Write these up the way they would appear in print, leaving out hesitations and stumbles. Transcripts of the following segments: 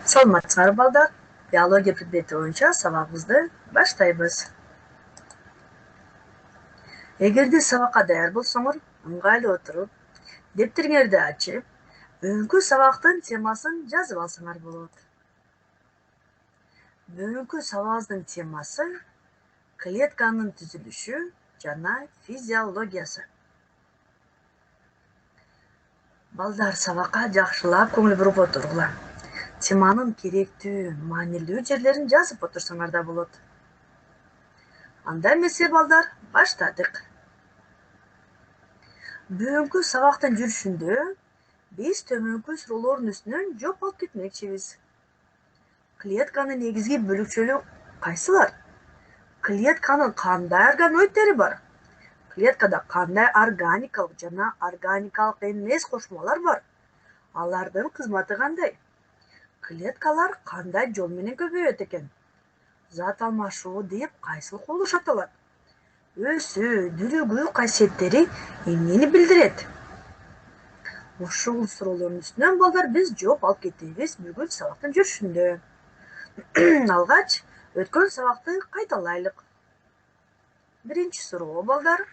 Саламатсыздар балдар. Биология предмети боюнча сабагыбызды баштайбыз. Эгерде сабакка даяр болсоңор, ыңгайлуу отуруп, дептериңерди ачып, бүгүнкү сабактын темасын жазып алсаңар болот. Бүгүнкү сабагыбыздын темасы клетканын түзүлүшү жана физиологиясы. Балдар, сабакка жакшылап көңүл буруп отуруңлар. Теманын керектүү, маанилүү жерлерин жазып отурсаңар да болот. Анда эмесе балдар, баштадык. Бүгүнкү сабактын жүрүшүндө биз төмөнкү суроолордун үстүнөн жооп алып кетмекчибиз. Клетканын негизги бөлүкчөлүгү кайсылар? Клетканын кандай органоидтери бар? Клеткада кандай органикалык жана органикалык эмес кошмалар бар? Алардын кызматы кандай? Клеткалар кандай жол менен көбөйөт экен? Зат алмашуу деп кайсыл курулуш аталат? Өсүү, дүрүгүү касиеттери эмнени билдирет? Ушул суроолордун үстүнөн балдар биз жооп алып кетебиз бүгүн сабактын жүрүшүндө. Алгач өткөн сабакты кайталайлык. Биринчи суроо балдар.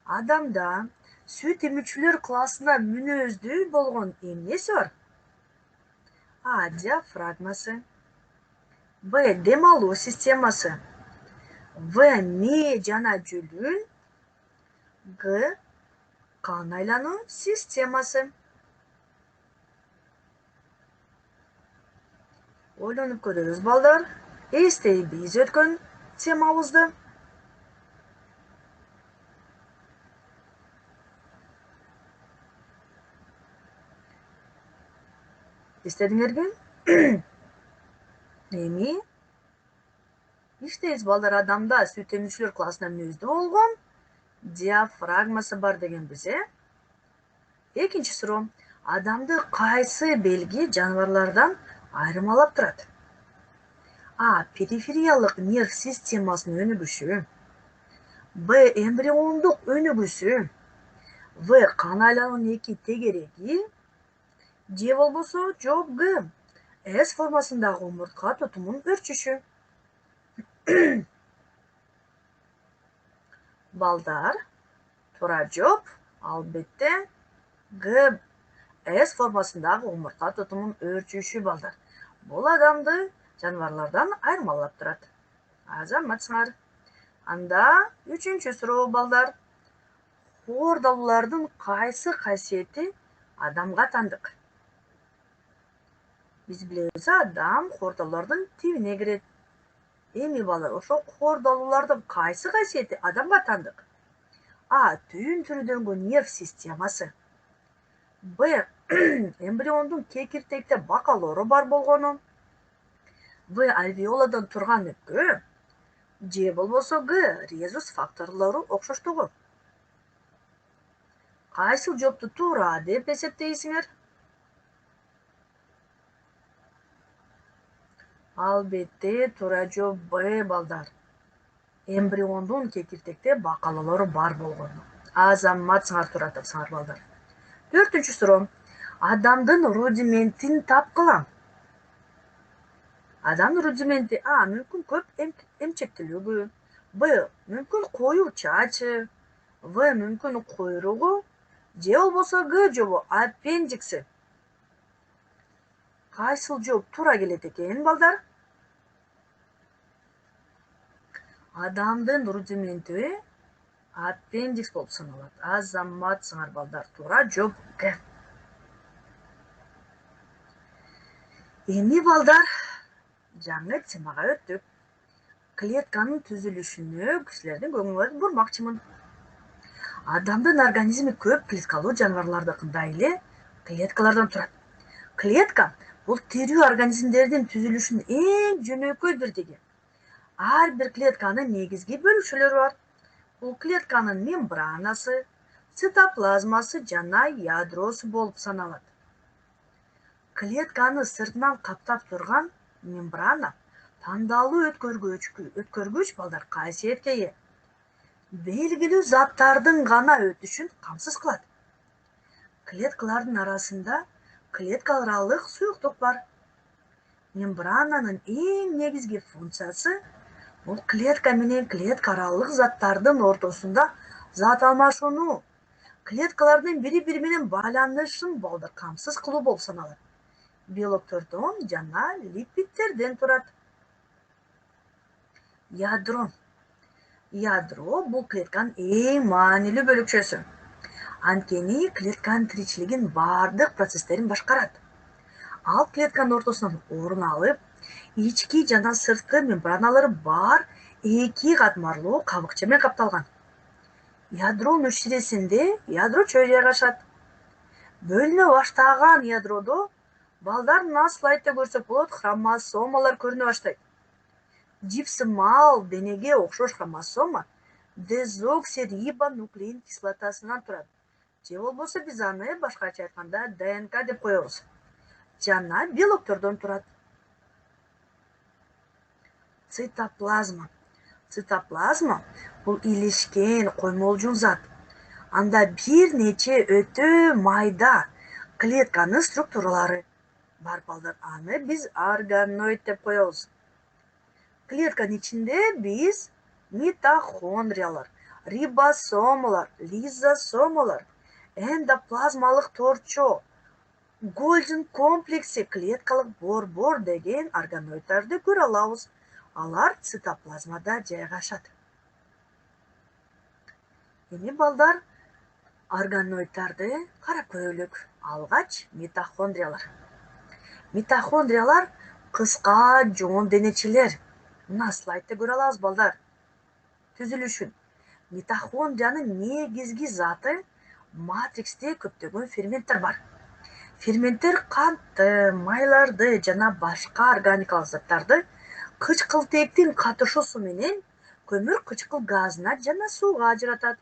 Адамда сүт эмүүчүлөр классына мүнөздүү болгон эмнеси бар? А. Диафрагмасы. Б. Дем алуу системасы. В. Мээ жана жүлүн. Г. Кан айлануу системасы. Ойлонуп көрөбүз балдар. Эстейбиз өткөн темабызды. Эстедиңерби? Эми иштейбиз балдар. Адамда сүт эмүүчүлөр классына мүнөздүү болгон диафрагмасы бар дегенбиз, Экинчи суроо. Адамды кайсы белги жаныбарлардан айырмалап турат? А. Перифериялык нерв системасынын өнүгүшү. Б. Эмбриондук өнүгүүсү. В. Кан айлануунун эки тегереги. Же болбосо жооп Г. С формасындагы омуртка тутумунун өрчүшү. Балдар, туура жооп албетте Г. С формасындагы омуртка тутумунун өрчүшү балдар. Бул адамды жаныбарлардан айырмалап турат. Азаматсыңар. Анда үчүнчү суроо балдар. Хоордалуулардын кайсы касиети адамга тандык? Биз билебиз, адам хоордалуулардын тибине кирет. Эми балдар, ошол хоордалуулардын кайсы касиети адамга тандык? А. Түйүн түрүдөгү нерв системасы. Б. Эмбриондун кекиртекте бакалоору бар болгону. В. Альвеоладан турган өпкө. Же болбосо Г. Резус факторлору окшоштугу. Кайсыл жоопту туура деп эсептейсиңер? Албетте туура жооп Б балдар. Эмбриондун кекиртекте бакалоолору бар болгону. Азаматсыңар, туура тапсаңар балдар. Төртүнчү суроо. Адамдын рудиментин тапкыла. Адамдын рудименти А. Мүмкүн көп эмчектүүлүгү. Б. Мүмкүн коюу чачы. В. Мүмкүн куйругу. Же болбосо Г. жообу аппендикси. Кайсыл жооп туура келет экен балдар? Адамдын рудименти аппендикс болуп саналат. Азаматсыңар балдар, туура жооп Г. Эми балдар, жаңы темага өттүк. Клетканын түзүлүшүнө силердин көңүлүңөрдү бурмакчымын. Адамдын организми көп клеткалуу жаныбарлардыкындай эле клеткалардан турат. Клетка бул тирүү организмдердин түзүлүшүнүн эң жөнөкөй бирдиги. Ар бир клетканын негизги бөлүкчөлөрү бар. Бул клетканын мембранасы, цитоплазмасы жана ядросу болуп саналат. Клетканы сыртынан каптап турган мембрана тандалуу өткөргүч балдар касиетке ээ. Белгилүү заттардын гана өтүшүн камсыз кылат. Клеткалардын арасында клетка аралык суюктук бар. Мембрананын эң негизги функциясы бул клетка менен клетка аралык заттардын ортосунда зат алмашууну, клеткалардын бири-бири менен байланышын камсыз кылуу болуп саналат. Белоктордон жана липидтерден турат. Ядро. Ядро бул клетканын эң маанилүү бөлүкчөсү. Анткени клетканын тиричилигин бардык процесстерин башкарат. Ал клетканын ортосунан орун алып, ички жана сырткы мембраналары бар эки катмарлуу кабыкча менен капталган. Ядронун ичерисинде ядро чөй жайгашат. Бөлүнө баштаган ядродо балдар мына слайдда көрсөк болот, хромосомалар көрүнө баштайт. Жипсымал денеге окшош хромосома дезоксирибонуклеин кислотасынан турат. Же болбосо биз аны башкача айтканда ДНК деп коебуз. Жана белоктордон турат. Цитоплазма. Цитоплазма бул илишкен коймолжун зат. Анда бир нече өтө майда клетканын структуралары бар балдар. Аны биз органоид деп коебуз. Клетканын ичинде биз митохондриялар, рибосомалар, лизосомалар, эндоплазмалык торчо, Golgi комплекси, клеткалык борбор деген органоиддарды көрө алабыз. Алар цитоплазмада жайгашат. Эми балдар органоиддарды карап көрөлүк. Алгач митохондриялар. Митохондриялар кыска жоон денечелер. Мына слайдта көрө алабыз балдар. Түзүлүшүн. Митохондриянын негизги заты матриксте көптөгөн ферменттер бар. Ферменттер кантты, майларды жана башка органикалык заттарды кычкылтектин катышуусу менен көмүр кычкыл газына жана сууга ажыратат.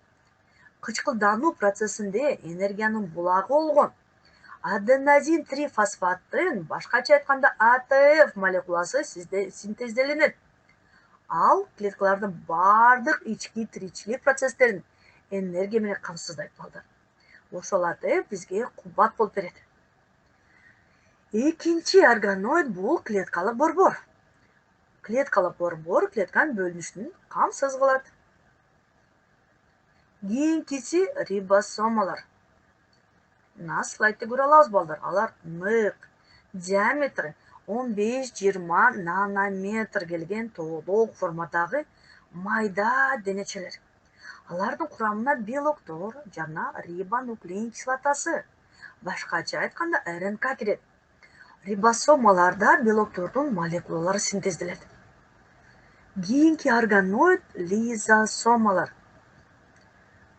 Кычкылдануу процессинде энергиянын булагы болгон аденозин трифосфаттын, башкача айтканда АТФ молекуласы синтезделенет. Ал клеткалардын бардык ички тиричилик процесстерин энергия менен камсыздайт балдар. Ошоларды бизге кубат болуп берет. Экинчи органоид бул клеткалык борбор. Клеткалык борбор клетканын бөлүнүшүн камсыз кылат. Кийинкиси рибосомалар. Мына слайдта көрө алабыз балдар. Алар нык, диаметри 15-20 нанометр келген тоолок формадагы майда денечелер. Алардын курамына белоктор жана рибонуклеин кислотасы, башкача айтканда РНК кирет. Рибосомаларда белоктордун молекулалары синтезделет. Кийинки органоид лизосомалар.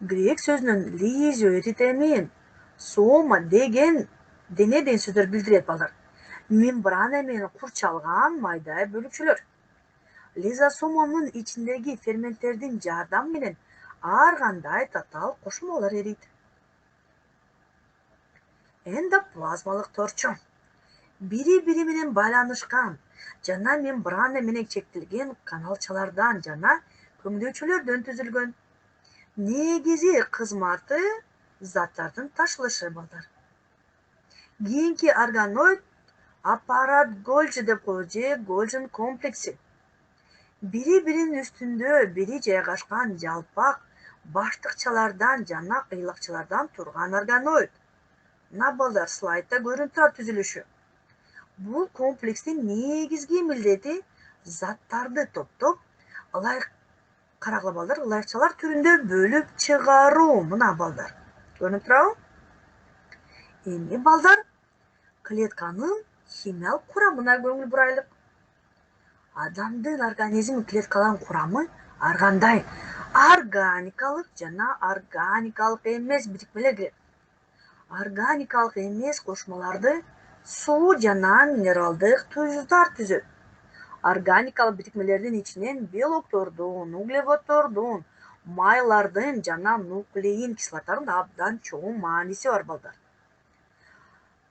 Грек сөзүнөн лизио эритемин, сома деген дене деген сөздөр билдирет балдар. Мембрана менен курчалган майда бөлүкчөлөр. Лизосоманын ичиндеги ферменттердин жардамы менен ар кандай татаал кошмолор эрийт. Эндоплазмалык торчо. Бири-бири менен байланышкан жана мембрана менен чектелген каналчалардан жана көмдөчөлөрдөн түзүлгөн. Негизи кызматы заттардын ташылышы балдар. Кийинки органоид аппарат Golgi деп коебуз же Golgi комплекси. Бири-биринин үстүндө бири жайгашкан жалпак баштыкчалардан жана кыйлакчалардан турган органоид. Мына балдар слайдта көрүнүп турат түзүлүшү. Бул комплекстин негизги милдети заттарды топтоп, карагыла балдар, ылайыкчалар түрүндө бөлүп чыгаруу. Мына балдар. Көрүнүп турабы? Эми балдар клетканын химиялык курамына көңүл бурайлык. Адамдын организм клеткаларынын курамы ар кандай органикалык жана органикалык эмес бирикмелер кирет. Органикалык эмес кошмаларды суу жана минералдык туздар түзөт. Органикалык бирикмелердин ичинен белоктордун, углеводдордун, майлардын жана нуклеин кислоталардын абдан чоң мааниси бар балдар.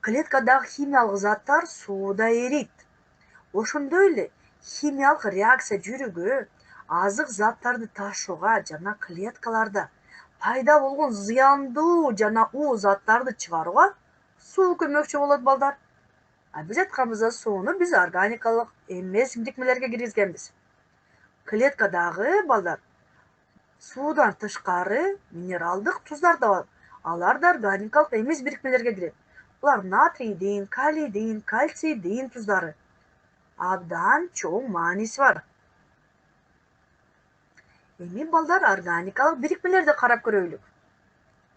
Клеткадагы химиялык заттар сууда эрийт. Ошондой эле химиялык реакция жүрүүгө, азык заттарды ташууга жана клеткаларда пайда болгон зыяндуу жана уу заттарды чыгарууга суу көмөкчү болот балдар. Биз айтканыбыздай сууну биз органикалык эмес бирикмелерге киргизгенбиз. Клеткадагы балдар суудан тышкары минералдык туздар да бар. Алар да органикалык эмес бирикмелерге кирет. Булар натрийдин, калийдин, кальцийдин туздары. Абдан чоң мааниси бар. Эми балдар органикалык бирикмелерди карап көрөлүк.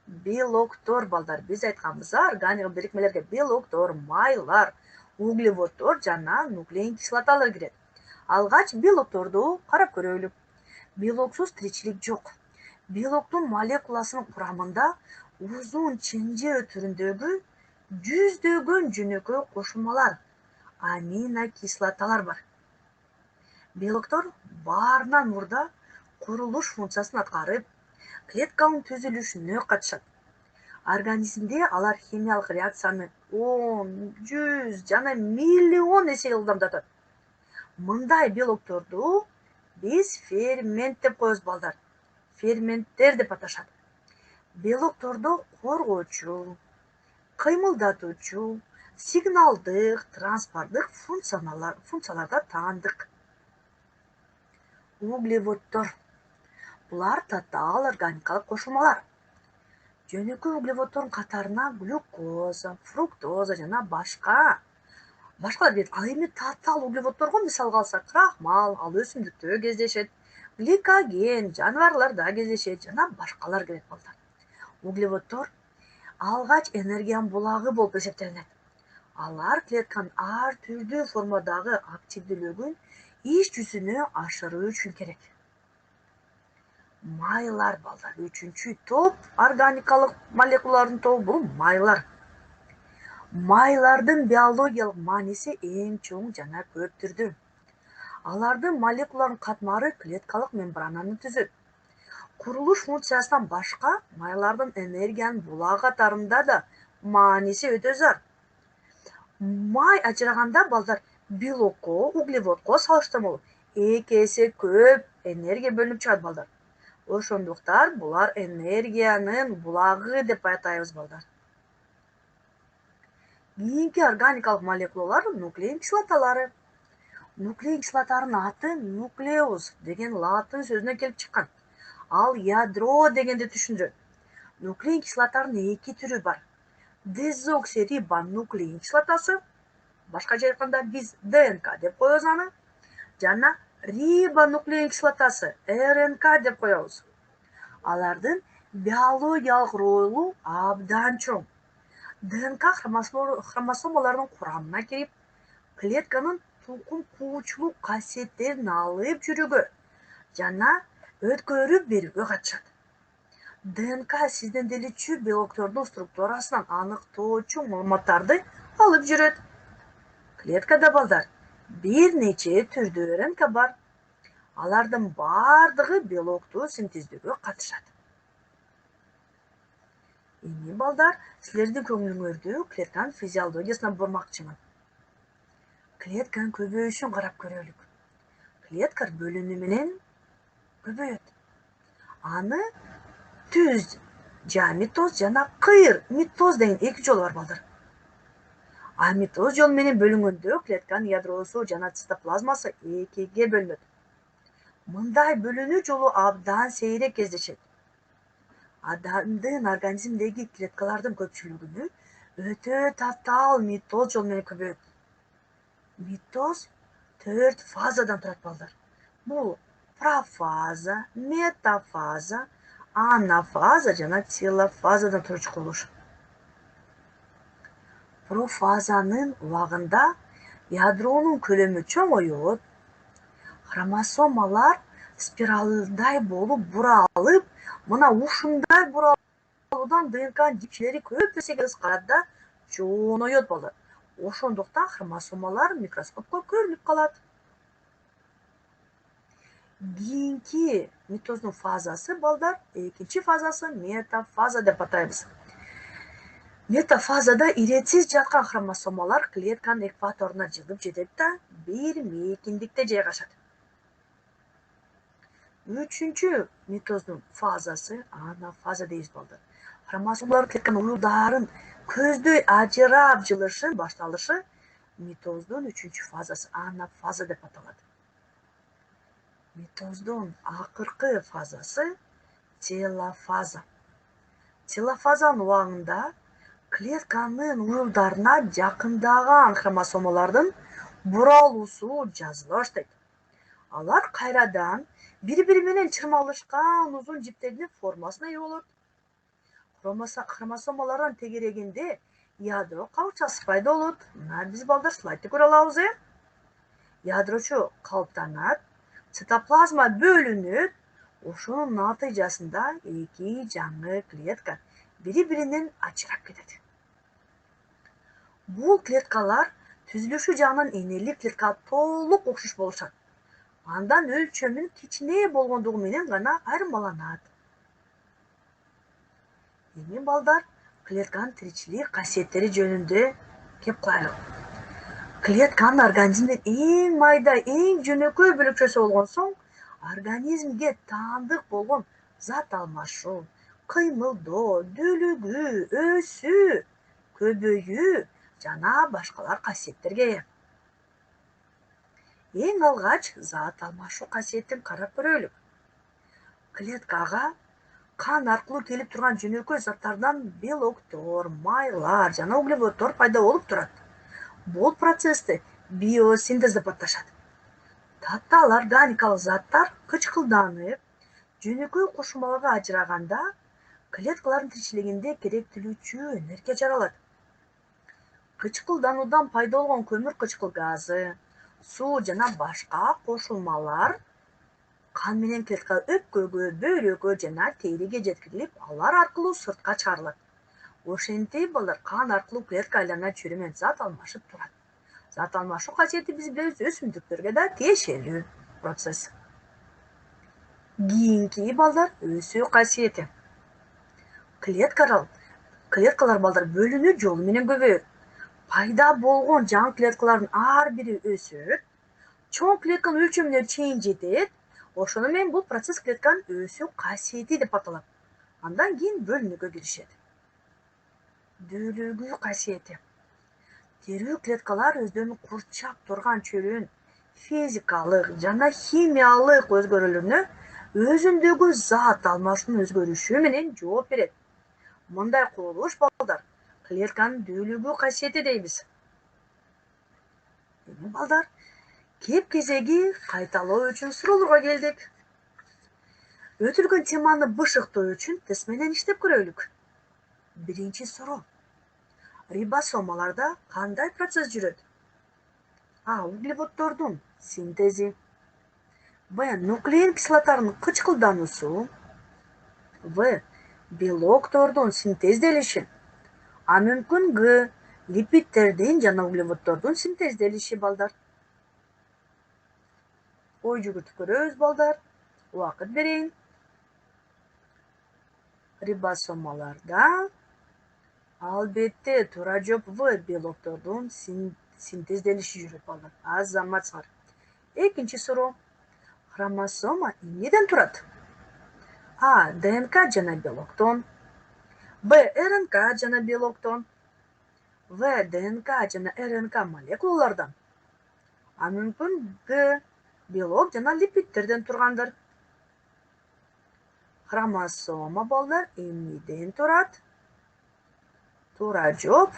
Белоктор балдар, биз айтканбызда органикалык бирикмелерге белоктор, майлар, углеводдор жана нуклеин кислоталар кирет. Алгач белокторду карап көрөлүк. Белоксуз тиричилик жок. Белоктун молекуласынын курамында узун ченжер түрүндөгү жүздөгөн жөнөкөй кошулмалар, аминокислоталар бар. Белоктор баарынан мурда курулуш функциясын аткарып, клетканын түзүлүшүнө катышат. Организмде алар химиялык реакцияны 10, 100 жана миллион эсе ылдамдатат. Мындай белокторду биз фермент деп коебуз балдар. Ферменттер деп аташат. Белоктордо коргоочу, кыймылдатуучу, сигналдык, транспорттук функцияларга таандык. Углеводдор. Булар татаал органикалык кошулмалар. Жөнөкөй углеводдордун катарына глюкоза, фруктоза жана башкалар кирет. Ал эми татаал углеводдорго мисалга алсак, крахмал, ал өсүмдүктө кездешет, гликоген жаныбарларда кездешет жана башкалар кирет балдар. Углеводдор алгач энергиянын булагы болуп эсептелинет. Алар клетканын ар түрдүү формадагы активдүүлүгүн иш жүзүнө ашыруу үчүн керек. Майлар балдар, үчүнчү топ органикалык молекулалардын тобу бул майлар. Майлардын биологиялык мааниси эң чоң жана көп түрдүү. Алардын молекулаларынын катмары клеткалык мембрананы түзөт. Курулуш функциясынан башка майлардын энергиянын булагы катарында да мааниси өтө зор. Май ажыраганда балдар белокко, углеводко салыштырмалуу 2 эсе көп энергия бөлүнүп чыгат балдар. Ошондуктан булар энергиянын булагы деп атайбыз балдар. Кийинки органикалык молекулалар нуклеин кислоталары. Нуклеин кислоталарынын аты нуклеус деген латын сөзүнөн келип чыккан. Ал ядро дегенди түшүндүрөт. Нуклеин кислоталарынын 2 түрү бар. Дезоксирибонуклеин кислотасы, башка айтканда биз ДНК деп коебуз аны, жана рибонуклеин кислотасы, РНК деп коебуз. Алардын биологиялык ролу абдан чоң. ДНК хромосомаларынын курамына кирип, клетканын тукум куучулук касиеттерин алып жүрүүгө жана өткөрүп берүүгө катышат. ДНК сиздин деличүү белоктордун структурасынан аныктоочу маалыматтарды алып жүрөт. Клеткада балдар бир нече түрдүү РНК бар. Алардын бардыгы белокту синтездөөгө катышат. Эми балдар силердин көңүлүңөрдү клетканын физиологиясына бурмакчымын. Клетканын көбөйүшүн карап көрөлүк. Клетка бөлүнүү менен көбөйөт. Аны түз митоз жана кыйыр митоз деген 2 жолу бар балдар. Митоз жолу менен бөлүнгөндө клетканын ядросу жана цитоплазмасы 2ге бөлүнөт. Мындай бөлүнүү жолу абдан сейрек кездешет. Адамдын организмдеги клеткалардын көпчүлүгүнү өтө татаал митоз жолу менен көбөйөт. Митоз 4 фазадан турат балдар. Бул профаза, метафаза, анафаза жана телофазадан турчу курулуш. Профазанын убагында ядронун көлөмү чоңойот, хромосомалар спиралдай болуп буралып, мына ушундай буралуудан ДНКнын жипчелери көп эсеге кыскарат, чоңойот балдар. Ошондуктан хромосомалар микроскопко көрүнүп калат. Кийинки митоздун фазасы балдар, экинчи фазасы метафаза деп атайбыз. Метафазада иретсиз жаткан хромосомалар клетканын экваторуна жылып жетет да, бир мейкиндикте жайгашат. Үчүнчү митоздун фазасы анафаза дейбиз балдар. Хромосомалар клетканын уюлдарын көздөй ажырап жылышы башталышы Mitozdun 3-cü fazası anafaza dep ataladi. Mitozdun akırkı fazası telofaza. Telofazанын убагында клетканын уюлдарына жакындаган хромосомалардын буралуусу жазыла баштайт. Алар кайрадан бири-бири менен чырмалышкан узун жиптердин формасына ээ болот. Хромосомалардын тегерегинде ядро кабыкчасы пайда болот. Мына биз балдар слайдты көрө алабыз. Ядрочу калыптанат, цитоплазма бөлүнүп, ошонун натыйжасында эки жаңы клетка бири-биринен ажырап кетет. Бул клеткалар түзүлүшү жагынан энелик клеткага толук окшош болушат. Андан өлчөмүн кичине болгондугу менен гана айырмаланат. Эми балдар клетканын тиричилик касиеттери жөнүндө кеп коелук. Клетканын организмдин эң майда, эң жөнөкөй бөлүкчөсү болгон соң, организмге таандык болгон зат алмашуу, кыймылдоо, дүүлүгүү, өсүү, көбөйүү жана башкалар касиеттерге ээ. Эң алгач зат алмашуу касиетин карап көрөлүк. Клеткага кан аркылуу келип турган жөнөкөй заттардан белоктор, майлар жана углеводдор пайда болуп турат. Бул процессти биосинтез деп аташат. Таттал органикалык заттар кычкылданып, жөнөкөй кошулмаларга ажыраганда клеткалардын тиричилигинде керектелүүчү энергия жаралат. Кычкылдануудан пайда болгон көмүр кычкыл газы, суу жана башка кошулмалар кан менен клеткага өпкөгө, бөйрөгө жана териге жеткирилип, алар аркылуу сыртка чыгарылат. Ошентип балдар кан аркылуу клетка айлана чөйрөмөн зат алмашып турат. Зат алмашуу касиети биз билебиз өсүмдүктөргө да тиешелүү процесс. Кийинки балдар өсүү касиети. Клеткалар балдар бөлүнүү жолу менен көбөйөт. Пайда болгон жаңы клеткалардын ар бири өсөт, чоң клетканын өлчөмүнө чейин жетет. Ошону менен бул процесс клетканын өсүү касиети деп аталат. Андан кийин бөлүнүүгө киришет. Дүүлүгүү касиети. Тирүү клеткалар өздөрүнүн курчап турган чөйрөнүн физикалык жана химиялык өзгөрүүлөрүнө өзүндөгү зат алмашуунун өзгөрүшү менен жооп берет. Мындай курулуш балдар клетканын дүүлүгүү касиети дейбиз. Эми балдар кеп кезеги кайталоо үчүн суроолорго келдик. Өтүлгөн теманы бышыктоо үчүн тест менен иштеп көрөлүк. Биринчи суроо. Рибосомаларда кандай процесс жүрөт? А. Углеводдордун синтези. Б. Нуклеин кислоталарынын кычкылдануусу. В. Белоктордун синтезделиши. А мүмкүн Г. Липидтердин жана углеводдордун синтезделиши балдар. Ой жүгүртүп көрөбүз балдар. Убакыт берейин. Рибосомаларда албетте туура жооп В. Белоктордун синтезделиши жүрөт балдар. Азаматсыңар. Экинчи суроо. Хромосома эмнеден турат? А. ДНК жана белоктон. Б. РНК жана белоктон. В. ДНК жана РНК молекулалардан. А мүмкүн Г. Белок жана липидтерден тургандыр. Хромосома балдар эмнеден турат? Туура жооп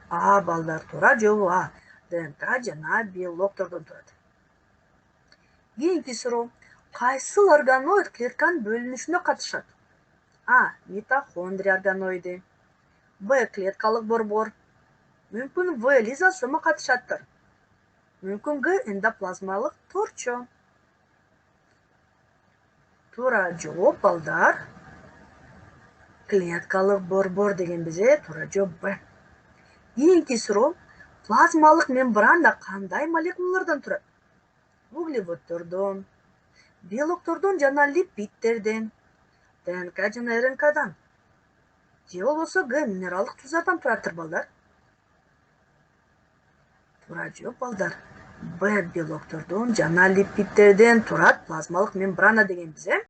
А балдар, туура жооп А. ДНК жана белоктордон турат. Кийинки суроо. Кайсыл органоид клетканын бөлүнүшүнө катышат? А. Митохондрия органоиди. Б. Клеткалык борбор. Мүмкүн В. Лизосома катышаттыр. Мүмкүн Г. Эндоплазмалык торчо. Туура жооп балдар. Клеткалык борбор дегенбиз туура жооп Б. Кийинки суроо. Плазмалык мембрана кандай молекулалардан турат? Углеводдордон, белоктордон жана липидтерден, ДНК жана РНКдан. Же болбосо Г. Минералдык туздардан тураттыр балдар. Туура жооп балдар. Б. Белоктордон жана липидтерден турат плазмалык мембрана дегенбиз.